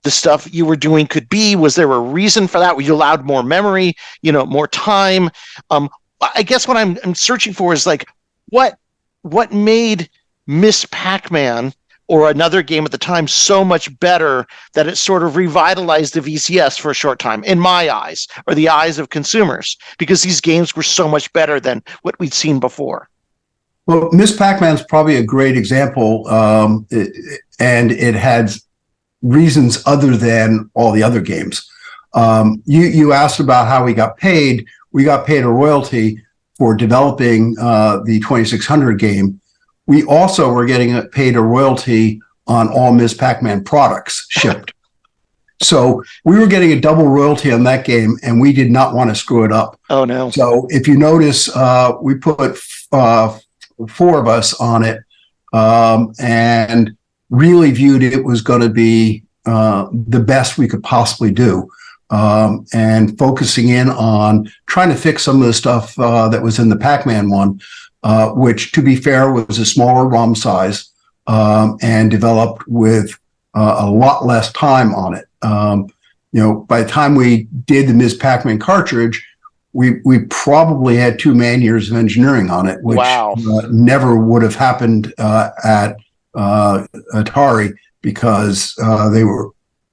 the stuff you were doing could be? Was there a reason for that? Were you allowed more memory, more time? I guess what I'm searching for is like what made Miss Pac-Man or another game at the time so much better that it sort of revitalized the VCS for a short time, in my eyes, or the eyes of consumers, because these games were so much better than what we'd seen before. Well, Miss Pac-Man's probably a great example, and it had reasons other than all the other games. You asked about how we got paid. We got paid a royalty for developing the 2600 game. We also were getting paid a royalty on all Ms. Pac-Man products shipped. So we were getting a double royalty on that game, and we did not want to screw it up. Oh, no. So if you notice, we put 4 of us on it, and really viewed it was going to be the best we could possibly do, and focusing in on trying to fix some of the stuff that was in the Pac-Man one, which, to be fair, was a smaller ROM size, and developed with a lot less time on it. By the time we did the Ms. Pac-Man cartridge, we probably had 2 man-years of engineering on it, which wow. Never would have happened at Atari, because they were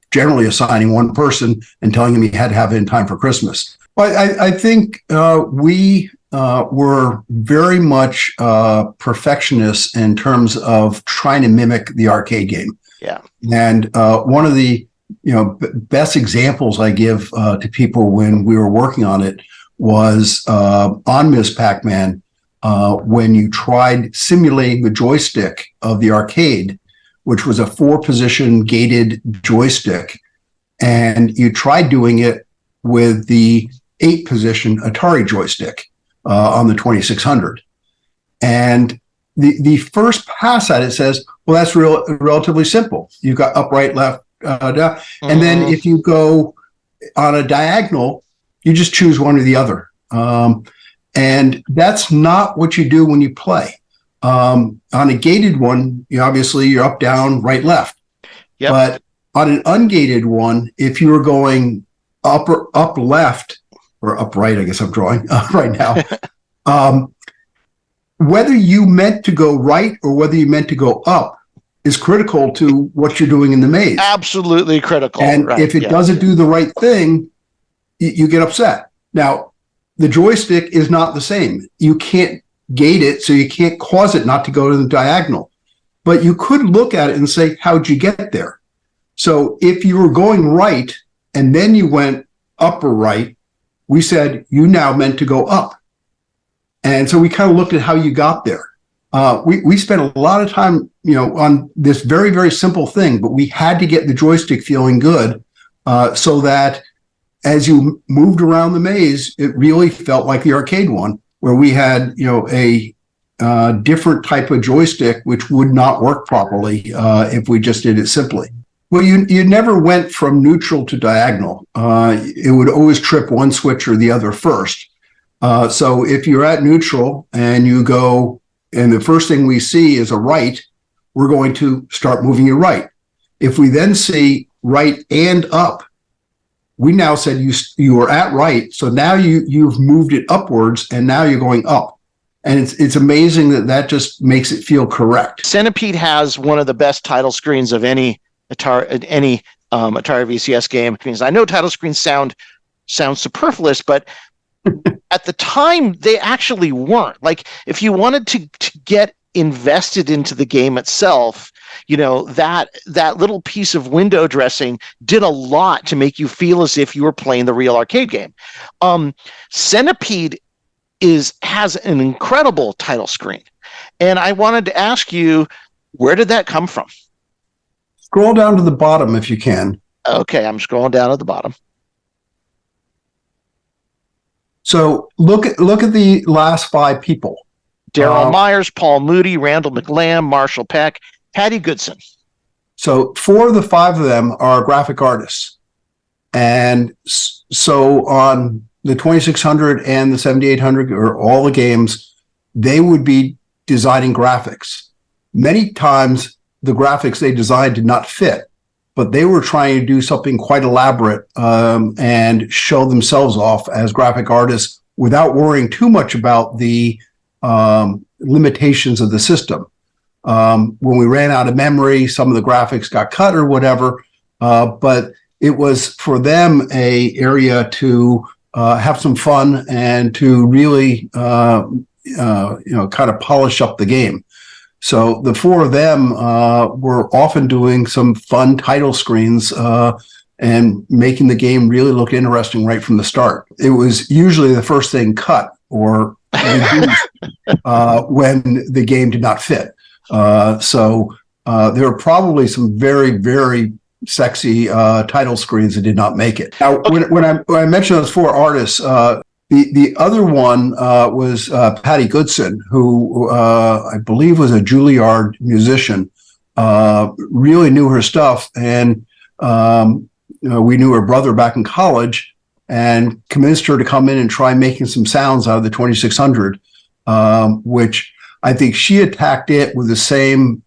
generally assigning one person and telling him he had to have it in time for Christmas. But I think we were very much perfectionists in terms of trying to mimic the arcade game. Yeah. And one of the best examples I give to people when we were working on it was on Ms. Pac-Man, when you tried simulating the joystick of the arcade, which was a 4-position gated joystick, and you tried doing it with the 8-position Atari joystick on the 2600. And the first pass at it says, well, that's relatively simple. You've got upright, left, down. And then if you go on a diagonal, you just choose one or the other. And that's not what you do when you play. On a gated one, obviously you're up, down, right, left. Yep. But on an ungated one, if you were going up left or up right, I guess I'm drawing right now, whether you meant to go right or whether you meant to go up is critical to what you're doing in the maze. Absolutely critical. And right, if it doesn't do the right thing, you get upset. Now, the joystick is not the same. You can't gate it, so you can't cause it not to go to the diagonal. But you could look at it and say, how'd you get there? So if you were going right and then you went up or right, we said you now meant to go up. And so we kind of looked at how you got there. We spent a lot of time, on this very, very simple thing, but we had to get the joystick feeling good so that as you moved around the maze, it really felt like the arcade one, where we had, a different type of joystick, which would not work properly if we just did it simply. Well, you never went from neutral to diagonal. It would always trip one switch or the other first. So if you're at neutral and you go, and the first thing we see is a right, we're going to start moving you right. If we then see right and up, we now said you were at right, so now you've moved it upwards, and now you're going up. And it's amazing that just makes it feel correct. Centipede has one of the best title screens of any Atari VCS game. Because I know title screens sound superfluous, but at the time they actually weren't. Like, if you wanted to get invested into the game itself, that little piece of window dressing did a lot to make you feel as if you were playing the real arcade game. Centipede has an incredible title screen, and I wanted to ask you, where did that come from? Scroll down to the bottom if you can. Okay, I'm scrolling down at the bottom. So look at the last 5 people. Daryl Myers, Paul Moody, Randall McLam, Marshall Peck, Patty Goodson. So 4 of the 5 of them are graphic artists. And so on the 2600 and the 7800, or all the games, they would be designing graphics. Many times the graphics they designed did not fit, but they were trying to do something quite elaborate and show themselves off as graphic artists without worrying too much about the limitations of the system. When we ran out of memory, some of the graphics got cut or whatever, but it was for them a area to have some fun and to really kind of polish up the game. So the 4 of them were often doing some fun title screens and making the game really look interesting right from the start. It was usually the first thing cut or reduced when the game did not fit. So there are probably some very, very sexy title screens that did not make it. Now, when I mentioned those 4 artists, the other one was Patty Goodson, who I believe was a Juilliard musician, really knew her stuff. And we knew her brother back in college and convinced her to come in and try making some sounds out of the 2600, which I think she attacked it with the same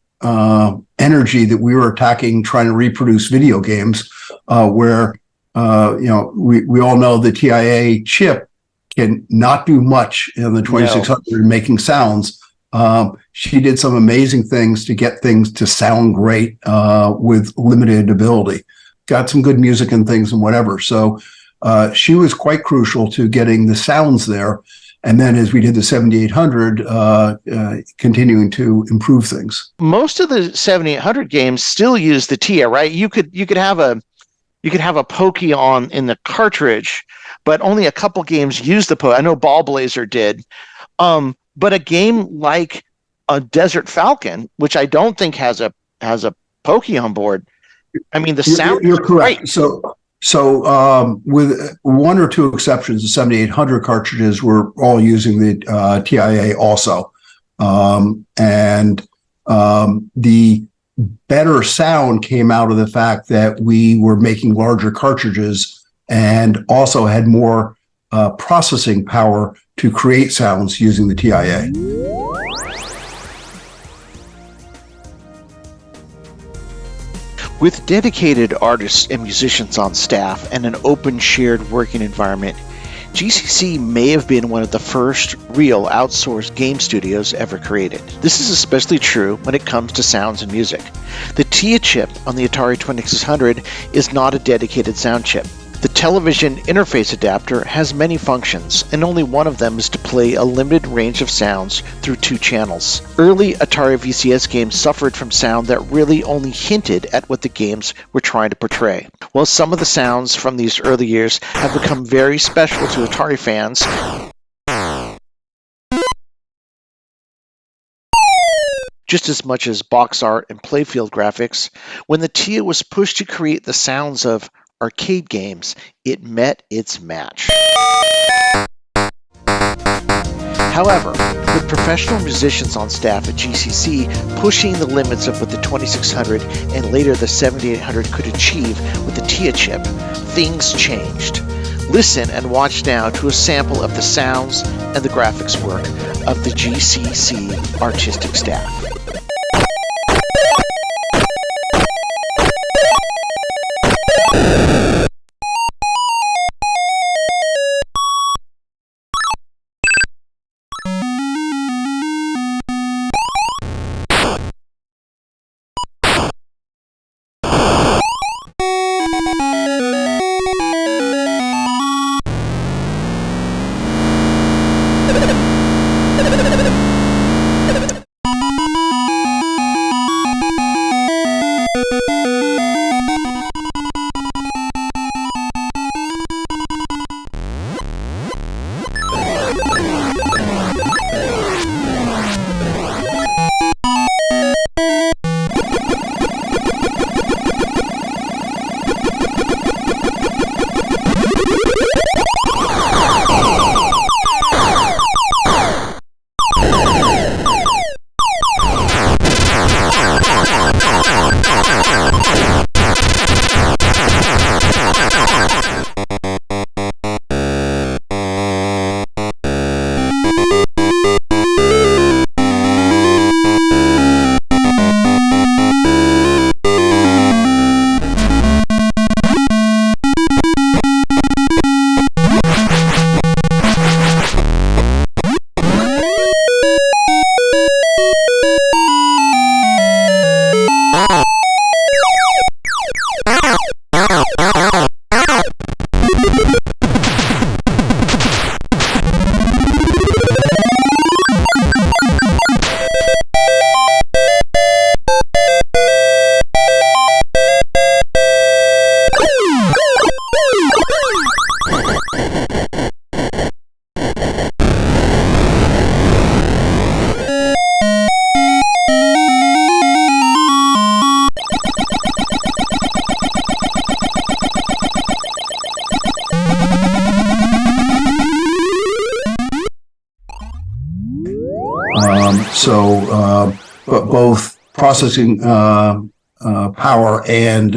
energy that we were attacking trying to reproduce video games, where we all know the TIA chip can not do much in the 2600 in making sounds. She did some amazing things to get things to sound great with limited ability. Got some good music and things and whatever. So she was quite crucial to getting the sounds there. And then as we did the 7800, continuing to improve things. Most of the 7800 games still use the TIA, right? You could have a pokey on in the cartridge, but only a couple games use the pokey. I know Ball Blazer did. But a game like a Desert Falcon, which I don't think has a pokey on board, I mean, the sound you're correct. Great. So with 1 or 2 exceptions, the 7800 cartridges were all using the TIA also. And the better sound came out of the fact that we were making larger cartridges and also had more processing power to create sounds using the TIA. With dedicated artists and musicians on staff and an open shared working environment, GCC may have been one of the first real outsourced game studios ever created. This is especially true when it comes to sounds and music. The TIA chip on the Atari 2600 is not a dedicated sound chip. The television interface adapter has many functions, and only one of them is to play a limited range of sounds through 2 channels. Early Atari VCS games suffered from sound that really only hinted at what the games were trying to portray. While some of the sounds from these early years have become very special to Atari fans, just as much as box art and playfield graphics, when the TIA was pushed to create the sounds of arcade games, it met its match. However, with professional musicians on staff at GCC pushing the limits of what the 2600 and later the 7800 could achieve with the TIA chip, things changed. Listen and watch now to a sample of the sounds and the graphics work of the GCC artistic staff. Both processing power and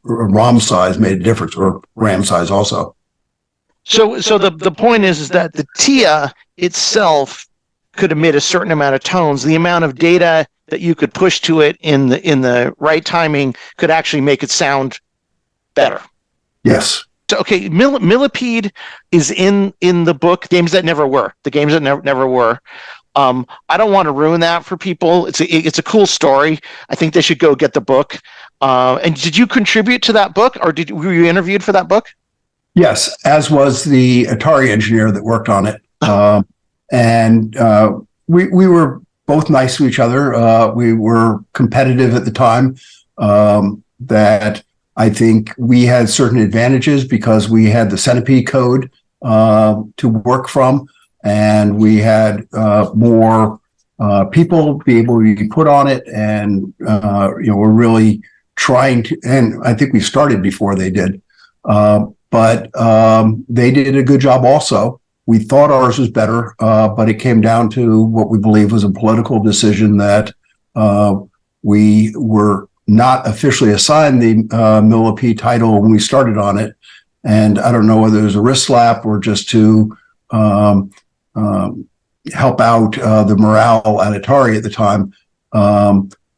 ROM size made a difference, or RAM size also. So the point is that the TIA itself could emit a certain amount of tones. The amount of data that you could push to it in the right timing could actually make it sound better. Yes. So, okay, Millipede is in the book. Games that never were. The games that never were. I don't want to ruin that for people. It's a cool story. I think they should go get the book. And did you contribute to that book, or were you interviewed for that book? Yes, as was the Atari engineer that worked on it. And we were both nice to each other. We were competitive at the time. That I think we had certain advantages because we had the Centipede code to work from. And we had more people be able to be put on it, and we're really trying to. And I think we started before they did, but they did a good job also. We thought ours was better, but it came down to what we believe was a political decision that we were not officially assigned the Millipede title when we started on it, and I don't know whether it was a wrist slap or just to help out the morale at Atari at the time.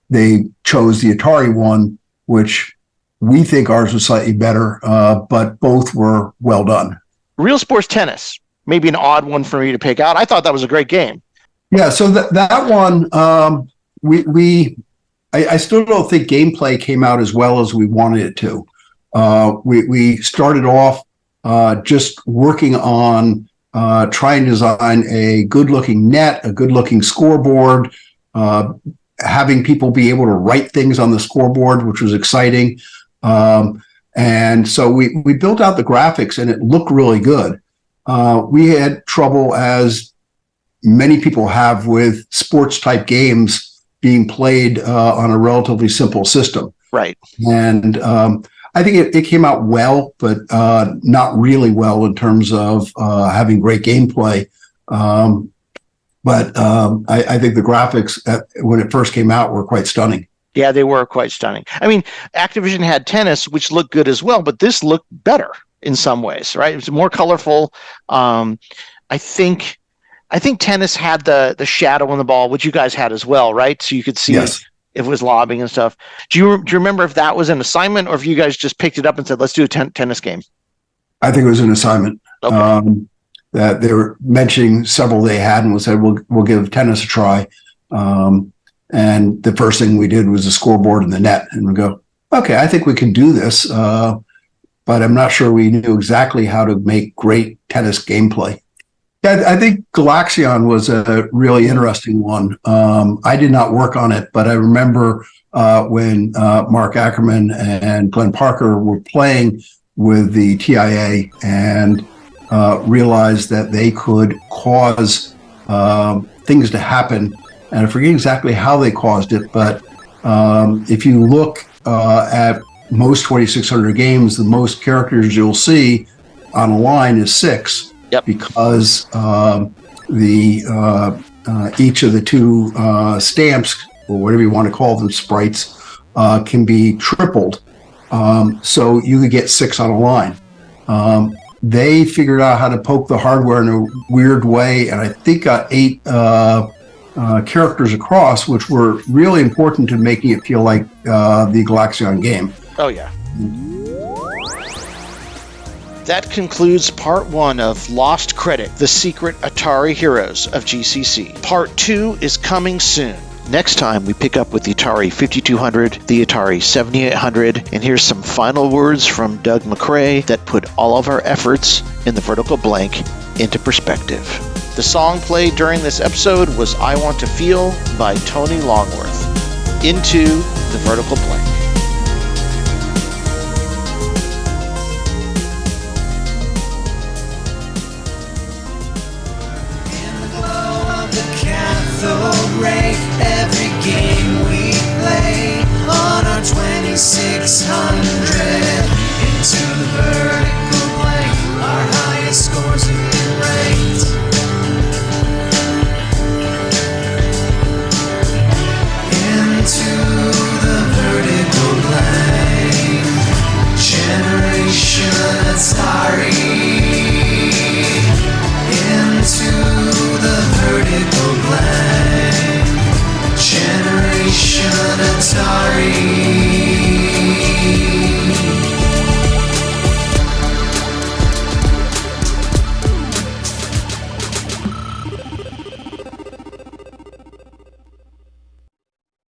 They chose the Atari one which we think ours was slightly better, but both were well done. Real Sports Tennis, maybe an odd one for me to pick out. I thought that was a great game. Yeah, so that one, I still don't think gameplay came out as well as we wanted it to. We started off just working on trying to design a good-looking net, a good-looking scoreboard, having people be able to write things on the scoreboard, which was exciting. And so we built out the graphics, and it looked really good. We had trouble, as many people have, with sports-type games being played on a relatively simple system. Right. And I think it came out well, but not really well in terms of having great gameplay. But I think the graphics when it first came out were quite stunning. Yeah, they were quite stunning. I mean, Activision had Tennis, which looked good as well, but this looked better in some ways, right? It was more colorful. I think Tennis had the shadow on the ball, which you guys had as well, right? So you could see if it was lobbing and stuff. Do you remember if that was an assignment, or if you guys just picked it up and said, let's do a tennis game? I think it was an assignment. Okay. That they were mentioning several they had, and we said, we'll give Tennis a try. And the first thing we did was the scoreboard and the net, and we go, okay, I think we can do this. But I'm not sure we knew exactly how to make great tennis gameplay. I think Galaxion was a really interesting one. I did not work on it, but I remember when Mark Ackerman and Glenn Parker were playing with the TIA and realized that they could cause things to happen. And I forget exactly how they caused it, but if you look at most 2600 games, the most characters you'll see on a line is 6. Yep. Because each of the two stamps, or whatever you want to call them, sprites, can be tripled. So you could get 6 on a line. They figured out how to poke the hardware in a weird way, and I think got 8 characters across, which were really important to making it feel like the Galaxion game. Oh, yeah. That concludes part 1 of Lost Credit, The Secret Atari Heroes of GCC. Part 2 is coming soon. Next time, we pick up with the Atari 5200, the Atari 7800, and here's some final words from Doug Macrae that put all of our efforts in the vertical blank into perspective. The song played during this episode was I Want to Feel by Tony Longworth. Into the vertical blank. Every game we play on our 2600 into the vertical blank, our highest scores